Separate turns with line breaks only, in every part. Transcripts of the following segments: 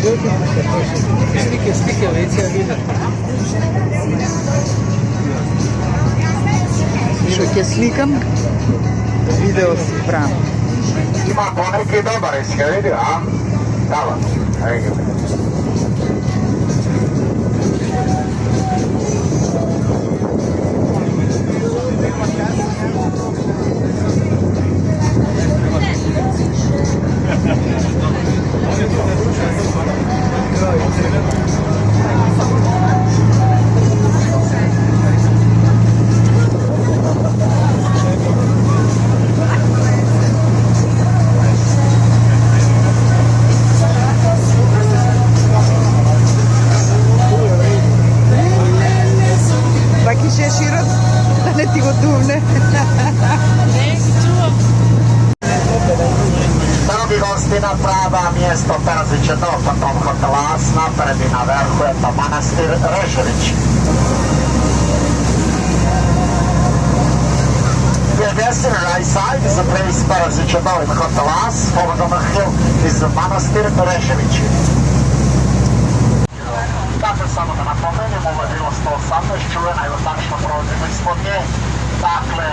Slike veće vina.
Še kje slikam, video si pravim.
Ima poneki dobar, jesi ga vidio, a? Dava, ej ga vidio. Gostina prava mjesto Terzića do potom hotelas, napred i na vrhu je to manastir Režević. The destination right side is a place Terzića do in hotelas, forward on the hill is manastir Režević. Dakle, samo da napomenem, ovo je bilo 118, čuvena i tačno prolazimo ispod nje. Dakle,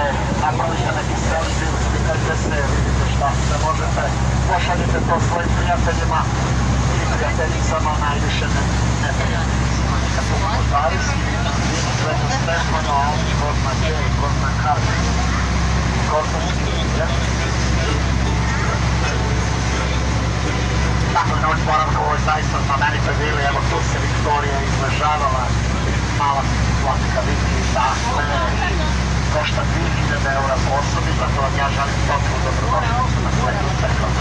napravite neki selfie, slikajte se, vidite šta se možete, pošaljite to svojim prijateljima ili prijateljicama, najviše neprijateljicama. Nikako zavisi, Sveto Stefano, ko zna gdje, ko zna kako, ko zna gdje. Dakle, noć boravka, ovo je zaista znamenite bili, evo tu se Viktorija izležavala, mala slatka vidi, dakle, košta 2000 eura po osobi, zato vam ja želim toplu dobrodošlicu na Svetu Stefano.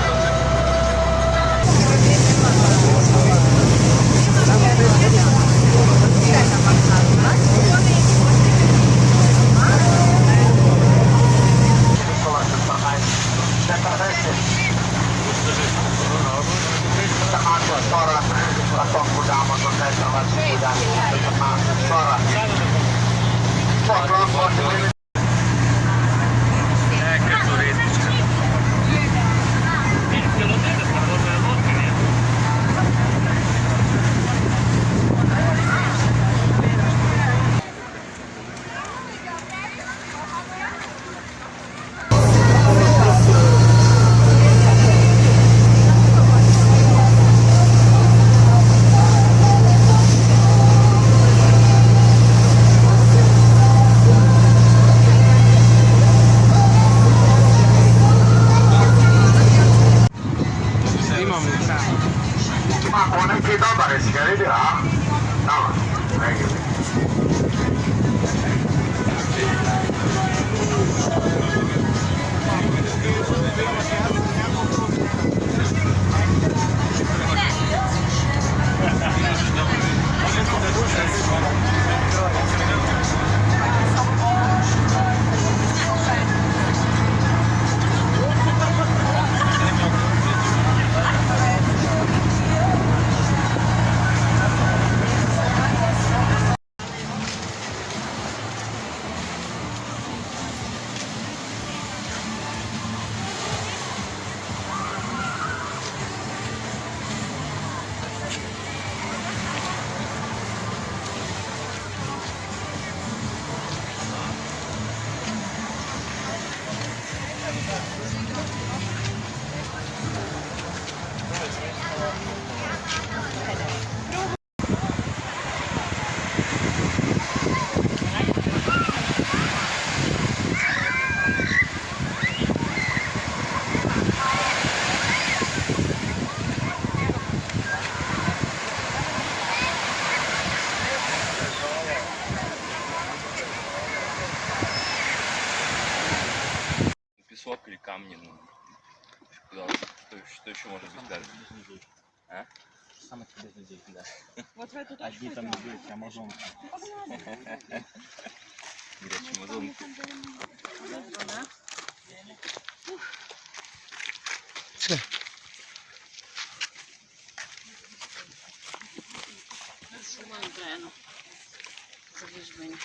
Песок или камни, ну, что еще может быть дальше? А?
Самых тебе людей, да.
Вот в эту точку.
Одни там люди, амазонки.
Горячие амазонки.
Шуман, правильно. Завиживание.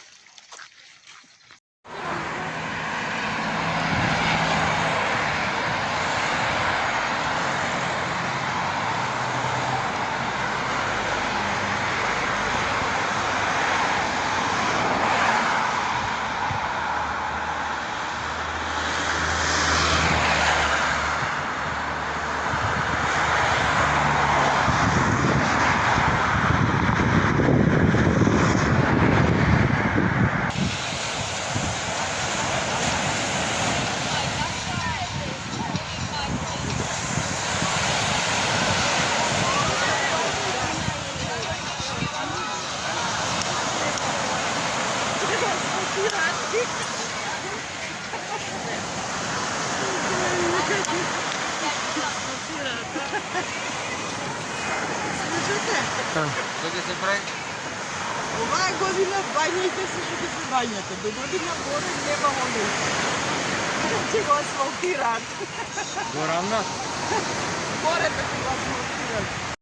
Ova je godina, banjajte se što se banjate. Do godina gore nemamo ništa. Će go asfaltirati.
Gorana?
More da će go asfaltirati.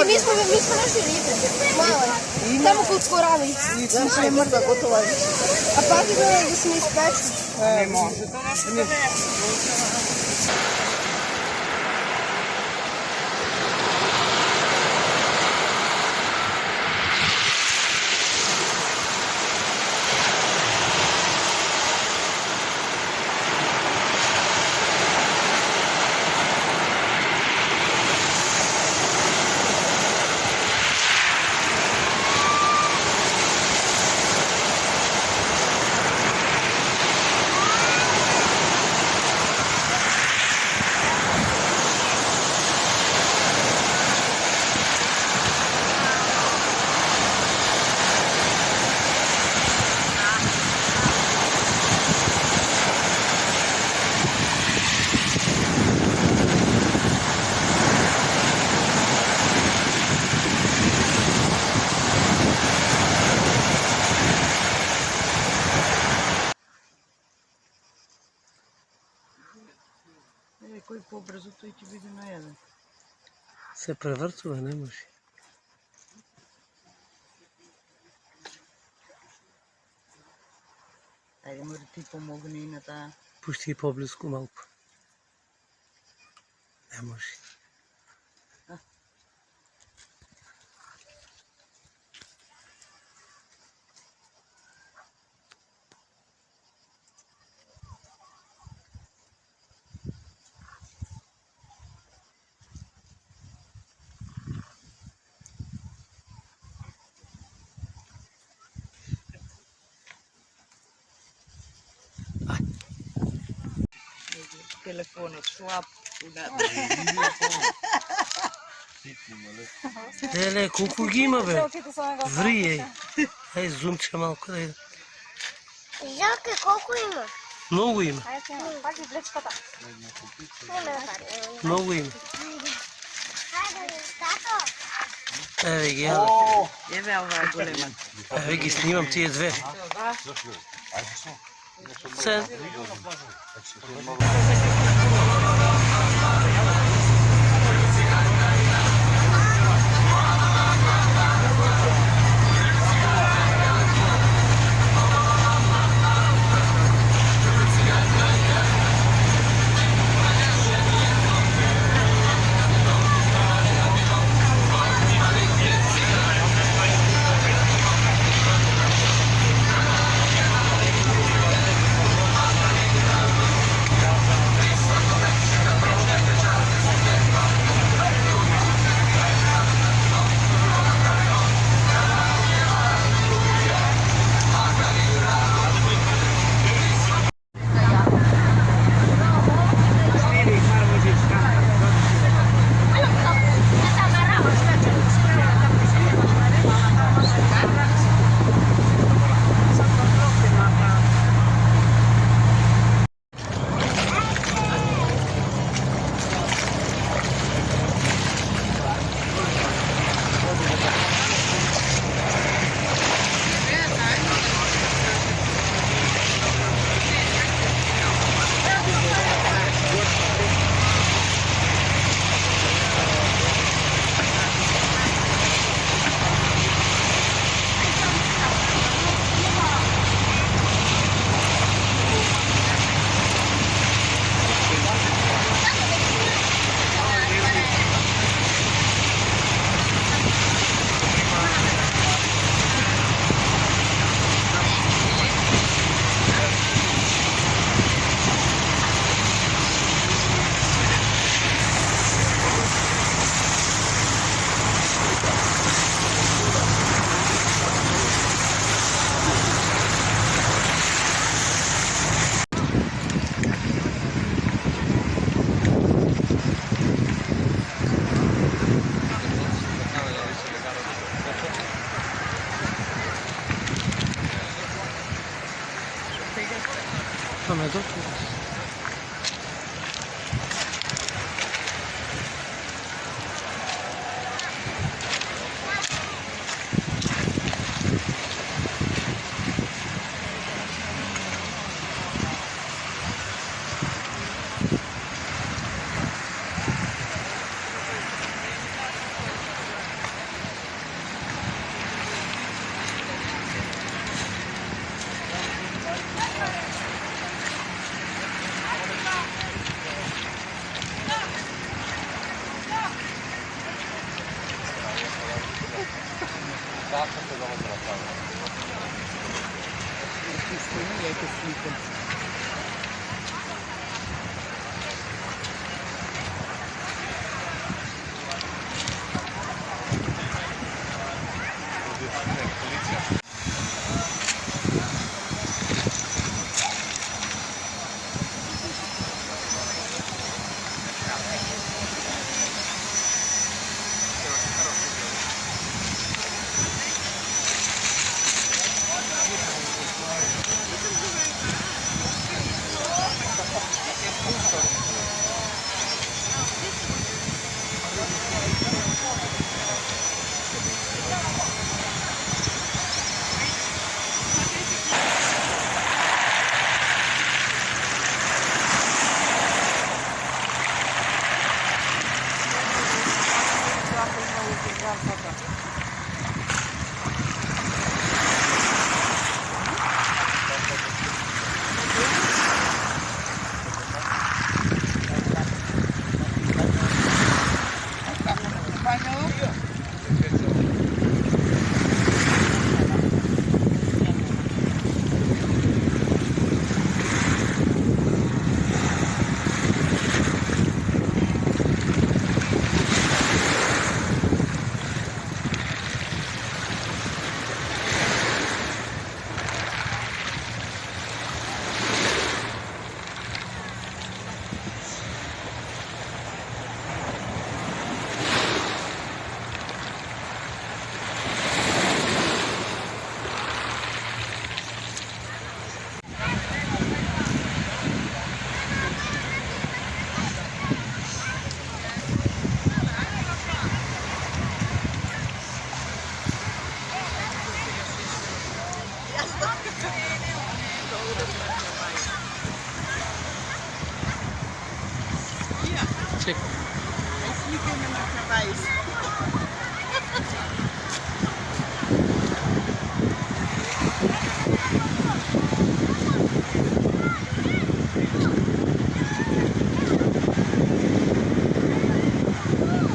Mi smo našli ribe, male, tamo kod korali.
Znači je mrda, gotova je.
A pazi da se mi ispeče.
Ne može. Koji pobrzo to i će biti na jedan.
Se prevrcuje, ne može.
Ajde, mora ti pomogni na ta...
Pušti poblisku malku. Ne može.
Telefono slab.
Леле, колко ги има, бе? Врие. Ей, зумче малко да иде.
Жалко, колко има?
Много има. Много има. Еве ги, ела.
Еве ова е голема.
Еве ги снимам тия две. Се. to medok.
Zawsze to domu wracamy.
Czekaj.
Znikamy na kawałek.